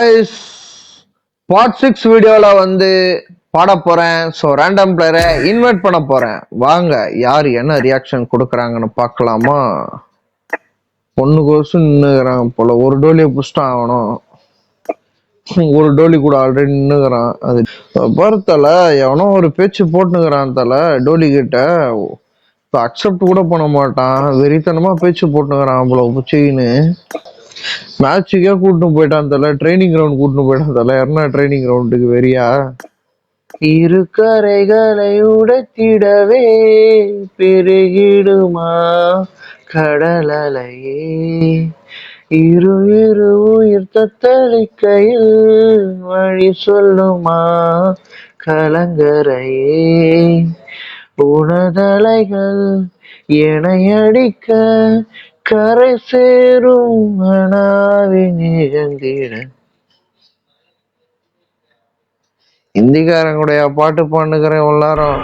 Guys, part 6 வீடியோல வந்து பாட போறேன். ஸோ ரேண்டம் பிளேயரை இன்வைட் பண்ண போறேன். வாங்க யார் என்ன ரியாக்ஷன் கொடுக்குறாங்கன்னு பார்க்கலாமா? பொண்ணு கோசம் நின்னுக்கிறான் போல. ஒரு டோலியை புஷ்டம் ஆகணும். ஒரு டோலி கூட ஆல்ரெடி நின்னுக்கிறான். அது பருத்தல எவனோ ஒரு பேச்சு போட்டுனுக்கிறான் தல டோலி கிட்ட. அக்செப்ட் கூட பண்ண மாட்டான். வெறித்தனமா பேச்சு போட்டுனுக்கிறான் போல புச்சின்னு. மேட்சுக்கே கூட்டிட்டு போயிட்டான் தல. ட்ரைனிங் கிரவுண்ட் கூட்டிட்டு போயிட்டான் தல. என்ன ட்ரைனிங் கிரவுண்டுக்கு வெறியா? இரு கரைகளை உடைத்திடவே பெருகிடுமா கடல் அலையே, இரு இரு உயிர் தத்தளிக்கையில் வழி சொல்லுமா கலங்கரையே, உனதலைகள் என்னை அடிக்க கரை சேரும் மனாவின் நிகழ்ந்திட. இந்திக்காரங்களுடைய பாட்டு பாண்டுக்கிறேன் எல்லாரும்.